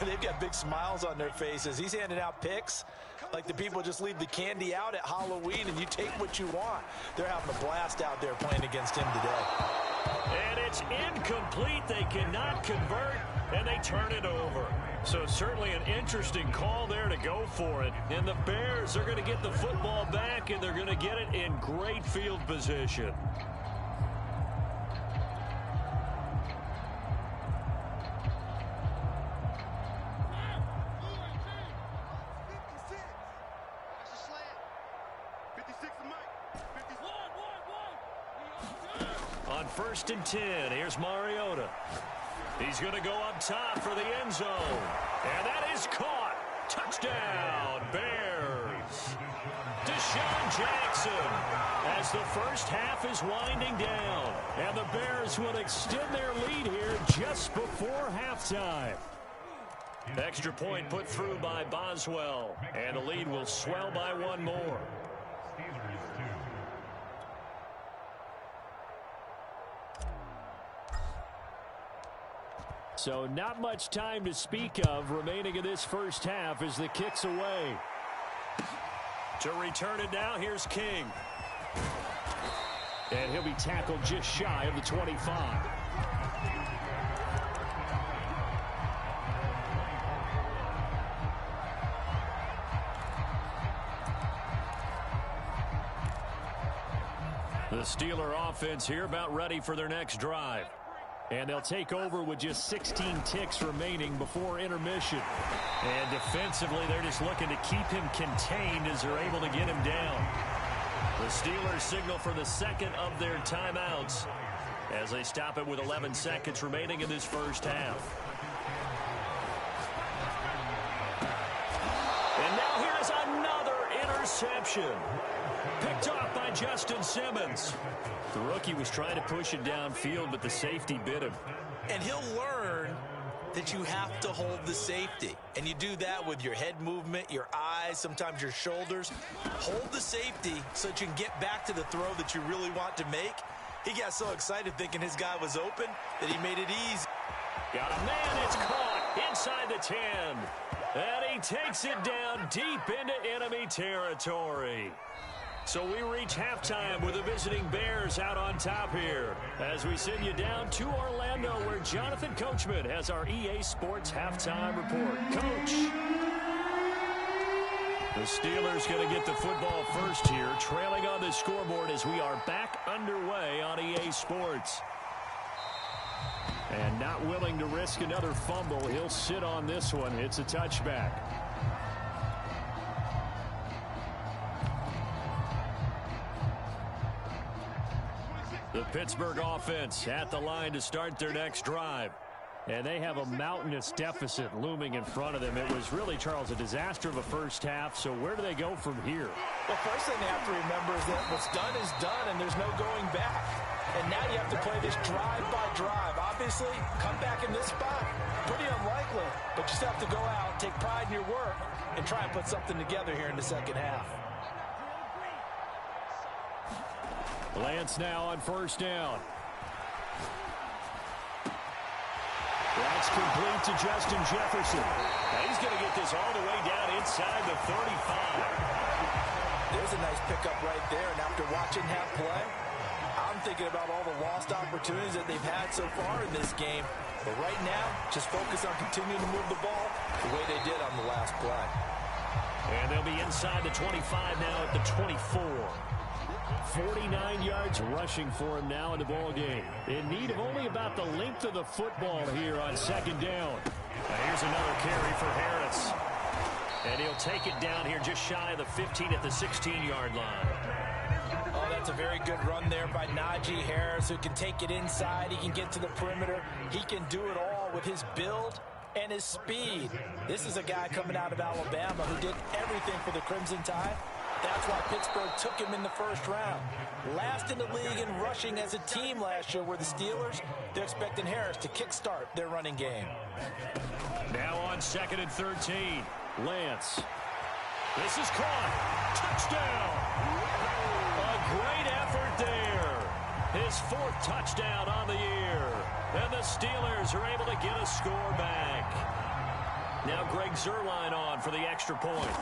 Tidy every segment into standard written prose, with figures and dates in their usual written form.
They've got big smiles on their faces. He's handing out picks like the people just leave the candy out at Halloween and you take what you want. They're having a blast out there playing against him today. And it's incomplete. They cannot convert, and they turn it over. So certainly an interesting call there to go for it. And the Bears are going to get the football back, and they're going to get it in great field position. On 1st and 10, here's Mariota. He's going to go up top for the end zone. And that is caught. Touchdown, Bears. Deshaun Jackson as the first half is winding down. And the Bears will extend their lead here just before halftime. Extra point put through by Boswell. And the lead will swell by one more. So not much time to speak of remaining in this first half as the kick's away. To return it now, here's King. And he'll be tackled just shy of the 25. The Steeler offense here about ready for their next drive. And they'll take over with just 16 ticks remaining before intermission. And defensively, they're just looking to keep him contained as they're able to get him down. The Steelers signal for the second of their timeouts as they stop it with 11 seconds remaining in this first half. And now here's another interception. Picked off by Justin Simmons. The rookie was trying to push it downfield, but the safety bit him. And he'll learn that you have to hold the safety. And you do that with your head movement, your eyes, sometimes your shoulders. Hold the safety so that you can get back to the throw that you really want to make. He got so excited thinking his guy was open that he made it easy. Got a man, it's caught inside the 10. And he takes it down deep into enemy territory. So we reach halftime with the visiting Bears out on top here as we send you down to Orlando where Jonathan Coachman has our EA Sports halftime report. Coach. The Steelers going to get the football first here, trailing on the scoreboard as we are back underway on EA Sports. And not willing to risk another fumble, he'll sit on this one. It's a touchback. The Pittsburgh offense at the line to start their next drive. And they have a mountainous deficit looming in front of them. It was really, Charles, a disaster of a first half. So where do they go from here? Well, first thing they have to remember is that what's done is done, and there's no going back. And now you have to play this drive by drive. Obviously, come back in this spot, pretty unlikely. But you still have to go out, take pride in your work, and try and put something together here in the second half. Lance now on first down. That's complete to Justin Jefferson. Now he's going to get this all the way down inside the 35. There's a nice pickup right there. And after watching him play, I'm thinking about all the lost opportunities that they've had so far in this game. But right now, just focus on continuing to move the ball the way they did on the last play. And they'll be inside the 25 now at the 24. 49 yards rushing for him now in the ball game. In need of only about the length of the football here on second down. Here's another carry for Harris. And he'll take it down here just shy of the 15 at the 16-yard line. Oh, that's a very good run there by Najee Harris, who can take it inside. He can get to the perimeter. He can do it all with his build and his speed. This is a guy coming out of Alabama who did everything for the Crimson Tide. That's why Pittsburgh took him in the first round. Last in the league in rushing as a team last year were the Steelers. They're expecting Harris to kickstart their running game. Now on 2nd and 13, Lance. This is caught. Touchdown. A great effort there. His 4th touchdown on the year. And the Steelers are able to get a score back. Now Greg Zuerlein on for the extra point.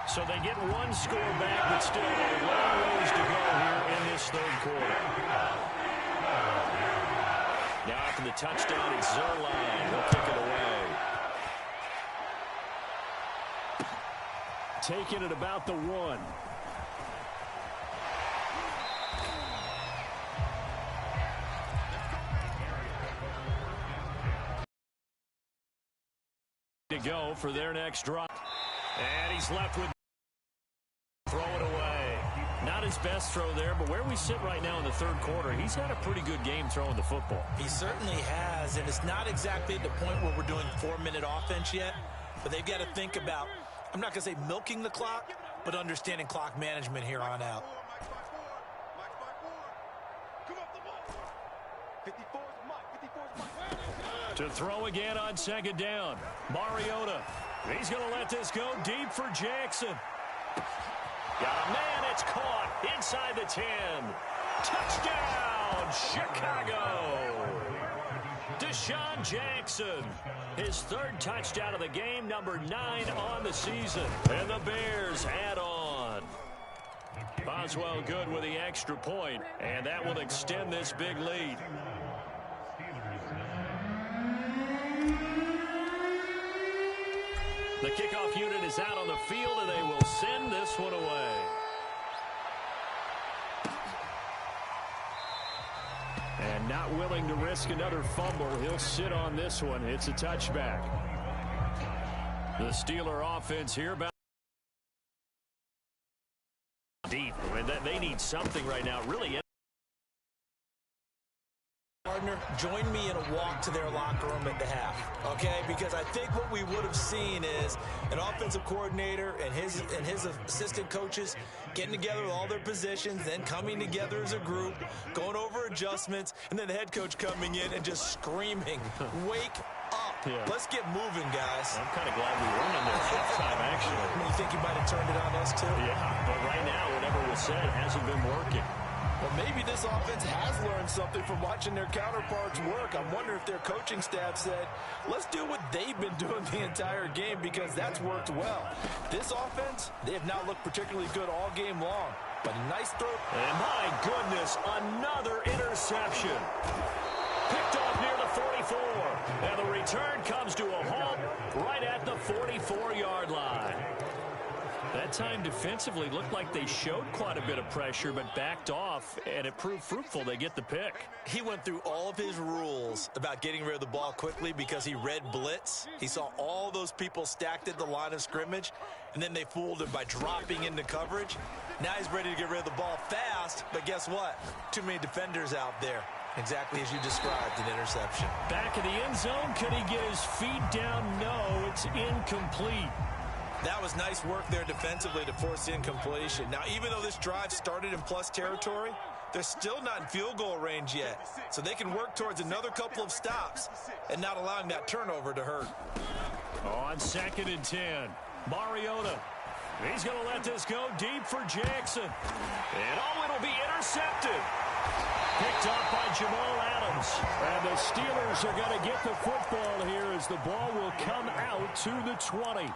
So they get one score back, but still a long ways to go here in this third quarter. Now after the touchdown, it's Zuerlein. He'll kick it away. Taking it about the 1. To go for their next drop. And he's left with throw it away. Not his best throw there, but where we sit right now in the third quarter, he's had a pretty good game throwing the football. He certainly has, and it's not exactly at the point where we're doing 4-minute offense yet, but they've got to think about, I'm not going to say milking the clock, but understanding clock management here on out. To throw again on second down. Mariota. He's going to let this go deep for Jackson. Got a man. It's caught inside the 10. Touchdown, Chicago. Deshaun Jackson. His third touchdown of the game, number 9 on the season. And the Bears add on. Boswell good with the extra point, and that will extend this big lead. The kickoff unit is out on the field, and they will send this one away. And not willing to risk another fumble, he'll sit on this one. It's a touchback. The Steeler offense here about deep. They need something right now, really. Partner, join me in a walk to their locker room at the half, okay? Because I think what we would have seen is an offensive coordinator and his assistant coaches getting together with all their positions, then coming together as a group, going over adjustments, and then the head coach coming in and just screaming, wake up. Yeah. Let's get moving, guys. I'm kind of glad we weren't in there halftime, actually. You think you might have turned it on us, too? Yeah, but right now, whatever was said hasn't been working. Well, maybe this offense has learned something from watching their counterparts work. I wonder if their coaching staff said, let's do what they've been doing the entire game, because that's worked well. This offense, they have not looked particularly good all game long. But a nice throw. And my goodness, another interception. Picked off near the 44. And the return comes to a halt right at the 44-yard line. That time defensively looked like they showed quite a bit of pressure but backed off, and it proved fruitful. They get the pick. He went through all of his rules about getting rid of the ball quickly because he read blitz. He saw all those people stacked at the line of scrimmage, and then they fooled him by dropping into coverage. Now he's ready to get rid of the ball fast, but guess what? Too many defenders out there. Exactly as you described, an interception. Back in the end zone, could he get his feet down? No, it's incomplete. That was nice work there defensively to force incompletion. Now, even though this drive started in plus territory, they're still not in field goal range yet. So they can work towards another couple of stops and not allowing that turnover to hurt. On 2nd and 10, Mariota. He's going to let this go deep for Jackson. And it'll be intercepted. Picked up by Jamal Adams. And the Steelers are going to get the football here as the ball will come out to the 20.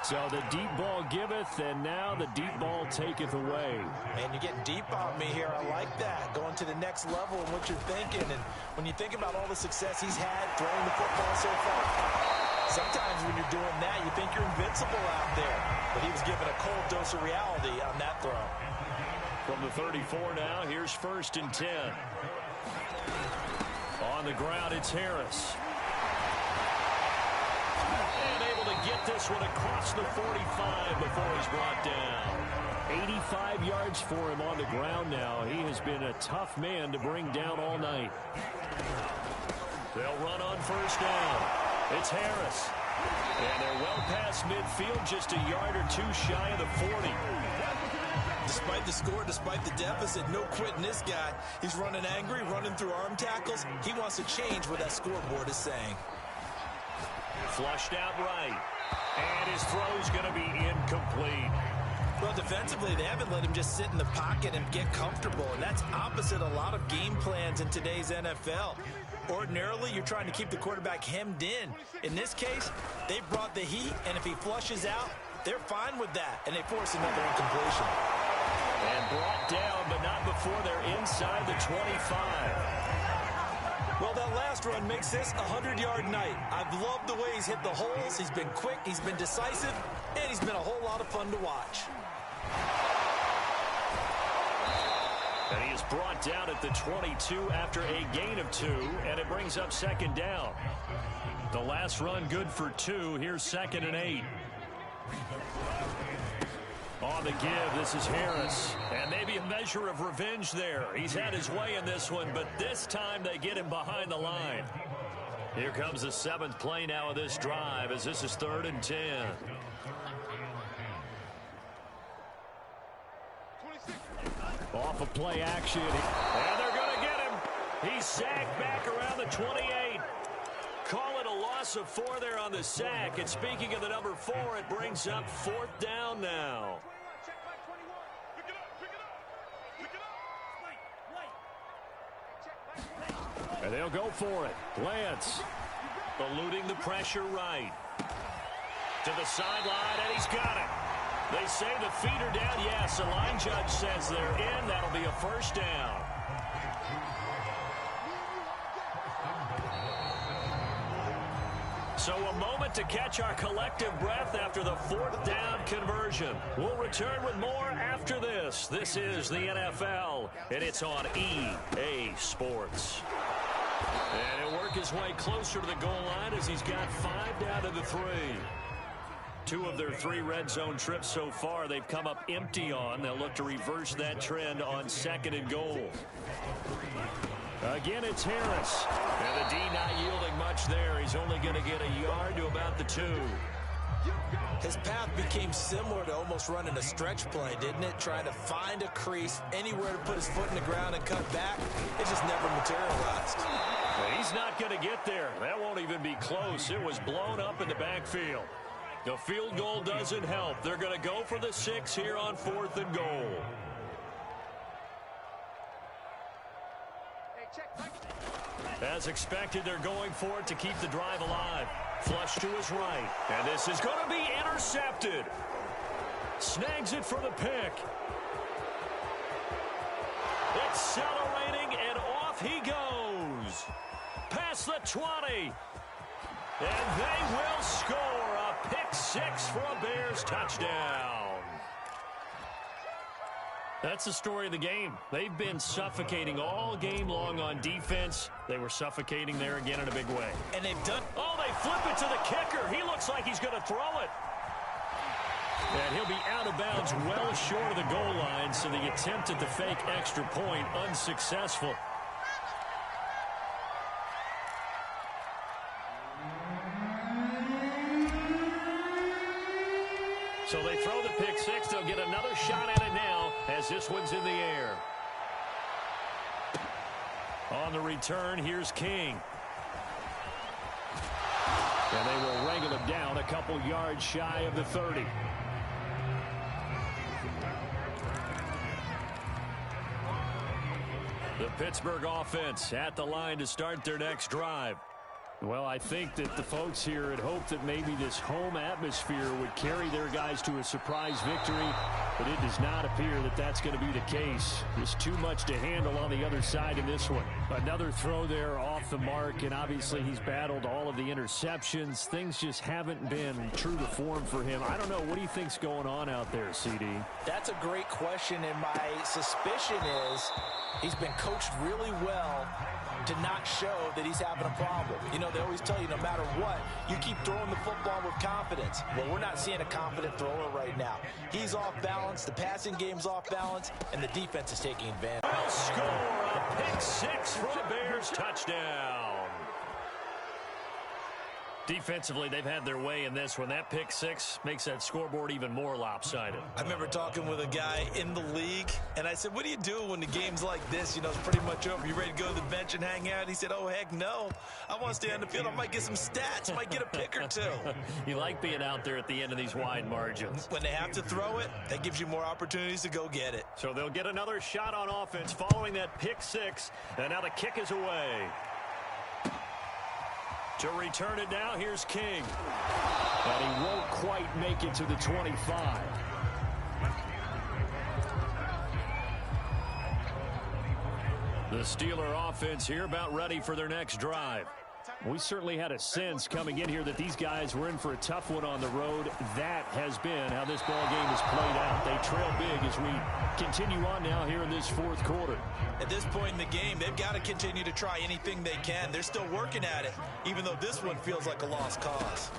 So the deep ball giveth, and now the deep ball taketh away. Man, you're getting deep on me here. I like that. Going to the next level in what you're thinking. And when you think about all the success he's had throwing the football so far, sometimes when you're doing that, you think you're invincible out there. But he was given a cold dose of reality on that throw. From the 34 now, here's 1st and 10. On the ground, it's Harris. Get this one across the 45 before he's brought down. 85 yards for him on the ground now. He has been a tough man to bring down all night. They'll run on 1st down. It's Harris. And they're well past midfield, just a yard or two shy of the 40. Despite the score, despite the deficit, no quitting this guy. He's running angry, running through arm tackles. He wants to change what that scoreboard is saying. Flushed out right. And his throw's going to be incomplete. Well, defensively, they haven't let him just sit in the pocket and get comfortable. And that's opposite a lot of game plans in today's NFL. Ordinarily, you're trying to keep the quarterback hemmed in. In this case, they brought the heat, and if he flushes out, they're fine with that, and they force another incompletion. And brought down, but not before they're inside the 25. Well, that last run makes this a 100-yard night. I've loved the way he's hit the holes. He's been quick, he's been decisive, and he's been a whole lot of fun to watch. And he is brought down at the 22 after a gain of 2, and it brings up second down. The last run good for 2. Here's 2nd and 8. On the give, this is Harris. And maybe a measure of revenge there. He's had his way in this one, but this time they get him behind the line. Here comes the 7th play now of this drive as this is 3rd and 10. Off of play action. And they're going to get him. He's sacked back around the 28. Call it a loss of 4 there on the sack. And speaking of the number 4, it brings up 4th down now. And they'll go for it. Lance eluding the pressure right. To the sideline, and he's got it. They say the feet are down. Yes, the line judge says they're in. That'll be a 1st down. So a moment to catch our collective breath after the 4th down conversion. We'll return with more after this. This is the NFL, and it's on EA Sports. And he'll work his way closer to the goal line as he's got 5 down to the 3. 2 of their 3 red zone trips so far they've come up empty on. They'll look to reverse that trend on 2nd and goal. Again, it's Harris. And the D not yielding much there. He's only going to get a yard to about the 2. His path became similar to almost running a stretch play, didn't it? Trying to find a crease, anywhere to put his foot in the ground and cut back. It just never materialized. He's not going to get there. That won't even be close. It was blown up in the backfield. The field goal doesn't help. They're going to go for the 6 here on 4th and goal. As expected, they're going for it to keep the drive alive. Flush to his right. And this is going to be intercepted. Snags it for the pick. Accelerating, and off he goes. Past the 20. And they will score a pick 6 for a Bears touchdown. That's the story of the game. They've been suffocating all game long on defense. They were suffocating there again in a big way. And they've done... Oh, they flip it to the kicker. He looks like he's going to throw it. And he'll be out of bounds well short of the goal line, so the attempt at the fake extra point unsuccessful. So they throw the pick 6. They'll get another shot at it now as this one's in the air. On the return, here's King. And they will wrangle him down a couple yards shy of the 30. The Pittsburgh offense at the line to start their next drive. Well, I think that the folks here had hoped that maybe this home atmosphere would carry their guys to a surprise victory, but it does not appear that that's going to be the case. There's too much to handle on the other side in this one. Another throw there off the mark, and obviously he's battled all of the interceptions. Things just haven't been true to form for him. I don't know. What do you think's going on out there, CD? That's a great question, and my suspicion is he's been coached really well to not show that he's having a problem. You know, they always tell you no matter what, you keep throwing the football with confidence. Well, we're not seeing a confident thrower right now. He's off balance, the passing game's off balance, and the defense is taking advantage. They'll score a pick 6 for a Bears touchdown. Defensively, they've had their way in this one. That pick 6 makes that scoreboard even more lopsided. I remember talking with a guy in the league, and I said, what do you do when the game's like this? You know, it's pretty much over. You ready to go to the bench and hang out? He said, oh, heck no. I want to stay on the field. I might get some stats. I might get a pick or 2. You like being out there at the end of these wide margins. When they have to throw it, that gives you more opportunities to go get it. So they'll get another shot on offense following that pick 6, and now the kick is away. To return it now, here's King. And he won't quite make it to the 25. The Steeler offense here about ready for their next drive. We certainly had a sense coming in here that these guys were in for a tough one on the road. That has been how this ball game has played out. They trail big as we continue on now here in this fourth quarter. At this point in the game, they've got to continue to try anything they can. They're still working at it, even though this one feels like a lost cause.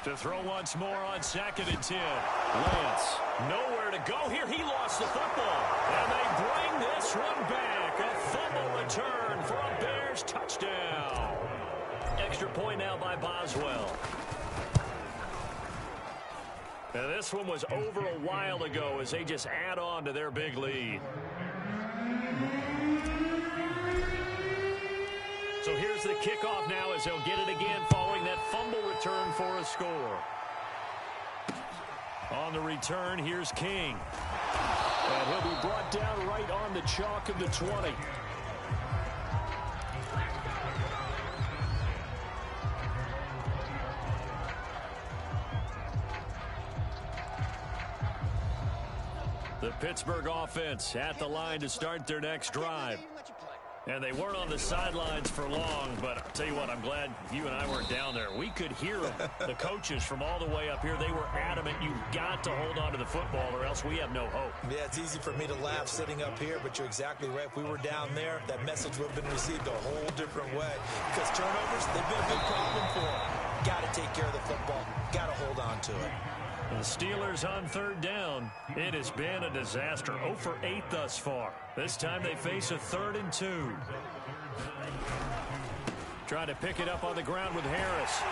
To throw once more on 2nd and 10. Lance, nowhere to go here. He lost the football. And they bring this one back. A fumble return for a Bears touchdown. Extra point now by Boswell. Now this one was over a while ago as they just add on to their big lead. So here's the kickoff now as they'll get it again following that fumble return for a score. On the return, here's King. And he'll be brought down right on the chalk of the 20. The Pittsburgh offense at the line to start their next drive. And they weren't on the sidelines for long, but I'll tell you what, I'm glad you and I weren't down there. We could hear them, the coaches from all the way up here. They were adamant, you've got to hold on to the football or else we have no hope. Yeah, it's easy for me to laugh sitting up here, but you're exactly right. If we were down there, that message would have been received a whole different way. Because turnovers, they've been a big problem for them. Got to take care of the football. Got to hold on to it. The Steelers on 3rd down. It has been a disaster. 0 for 8 thus far. This time they face a 3rd and 2. Trying to pick it up on the ground with Harris.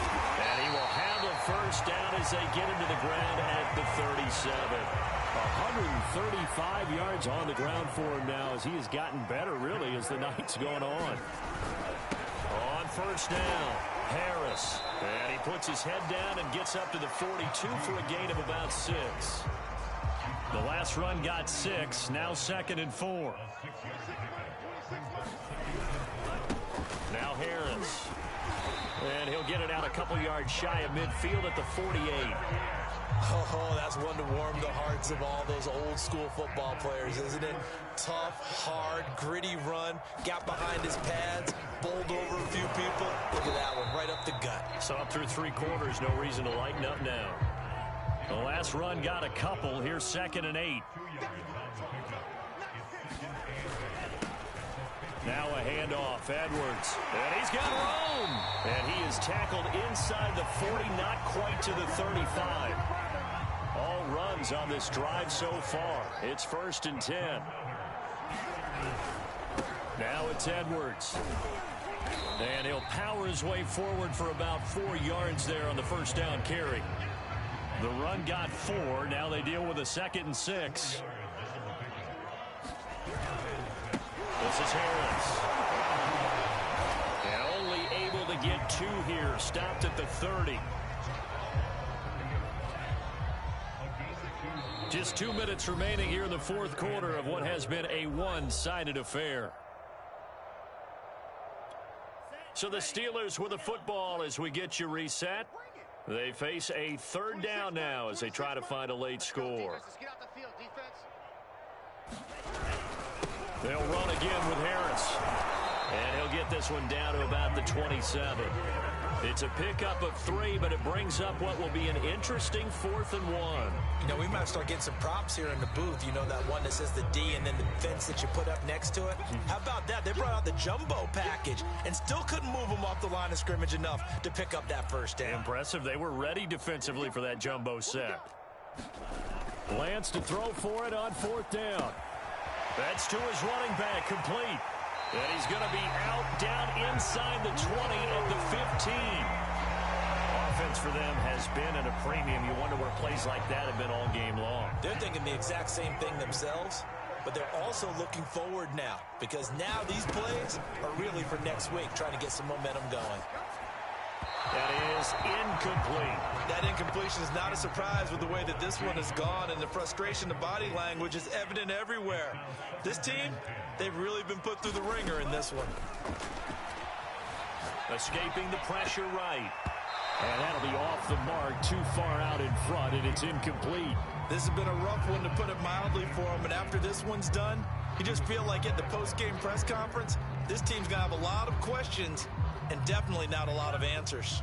And he will have a first down as they get him to the ground at the 37. 135 yards on the ground for him now as he has gotten better, really, as the night's going on. On 1st down, Harris. And he puts his head down and gets up to the 42 for a gain of about 6. The last run got 6. Now 2nd and 4. Now Harris. And he'll get it out a couple yards shy of midfield at the 48. Oh, that's one to warm the hearts of all those old school football players, isn't it? Tough, hard, gritty run. Got behind his pads, bowled over a few people. Look at that one, right up the gut. So up through 3 quarters, no reason to lighten up now. The last run got a couple. Here's 2nd and 8. Now a handoff, Edwards. And he's got room. And he is tackled inside the 40, not quite to the 35. All runs on this drive so far. It's 1st and 10. Now it's Edwards. And he'll power his way forward for about 4 yards there on the 1st down carry. The run got 4. Now they deal with a 2nd and 6. This is Harris. And only able to get 2 here. Stopped at the 30. Just 2 minutes remaining here in the 4th quarter of what has been a one-sided affair. So the Steelers with the football as we get you reset. They face a 3rd down now as they try to find a late score. They'll run again with Harris. And he'll get this one down to about the 27. It's a pickup of 3, but it brings up what will be an interesting 4th and 1. You know, we might start getting some props here in the booth. You know, that one that says the D and then the fence that you put up next to it? How about that? They brought out the jumbo package and still couldn't move them off the line of scrimmage enough to pick up that 1st down. Impressive. They were ready defensively for that jumbo set. Lance to throw for it on 4th down. That's to his running back, complete. And he's going to be out down inside the 20 of the 15. Offense for them has been at a premium. You wonder where plays like that have been all game long. They're thinking the exact same thing themselves, but they're also looking forward now because now these plays are really for next week, trying to get some momentum going. That is incomplete. That incompletion is not a surprise with the way that this one has gone, and the frustration, the body language is evident everywhere. This team, they've really been put through the ringer in this one. Escaping the pressure right. And that'll be off the mark, too far out in front, and it's incomplete. This has been a rough one, to put it mildly, for him. And after this one's done, you just feel like at the post-game press conference, this team's going to have a lot of questions and definitely not a lot of answers.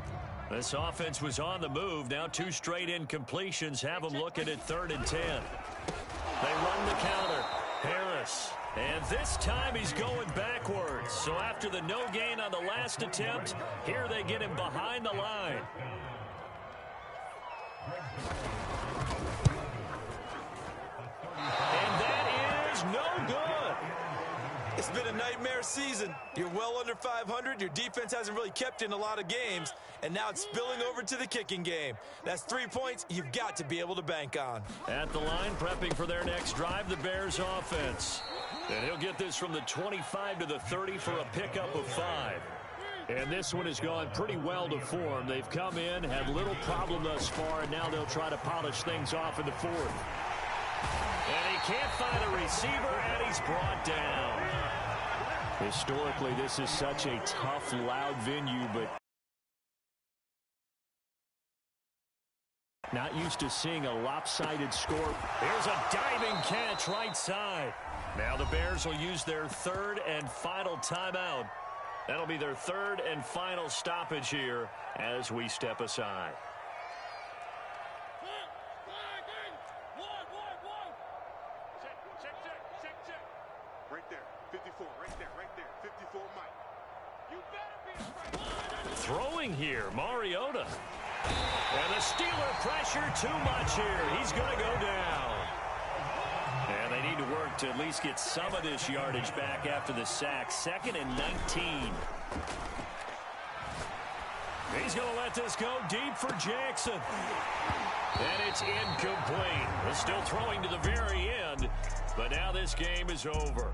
This offense was on the move. Now 2 straight incompletions have them looking at 3rd and 10. They run the counter. Harris. And this time he's going backwards. So after the no gain on the last attempt, here they get him behind the line. And that is no good. It's been a nightmare season. You're well under 500. Your defense hasn't really kept you in a lot of games. And now it's spilling over to the kicking game. That's 3 points you've got to be able to bank on. At the line, prepping for their next drive, the Bears offense. And he'll get this from the 25 to the 30 for a pickup of 5. And this one has gone pretty well to form. They've come in, had little problem thus far, and now they'll try to polish things off in the 4th. And he can't find a receiver, and he's brought down. Historically, this is such a tough, loud venue, but not used to seeing a lopsided score. Here's a diving catch right side. Now the Bears will use their 3rd and final timeout. That'll be their 3rd and final stoppage here as we step aside. Right there, 54, right there, 54, Mike. You better be afraid. Throwing here, Mariota. And the Steeler pressure too much here. He's going to go down. And they need to work to at least get some of this yardage back after the sack. 2nd and 19. He's going to let this go deep for Jackson. And it's incomplete. They're still throwing to the very end, but now this game is over.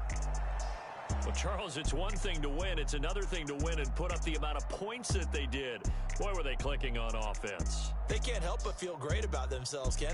Well, Charles, it's one thing to win. It's another thing to win and put up the amount of points that they did. Boy, were they clicking on offense. They can't help but feel great about themselves, Ken.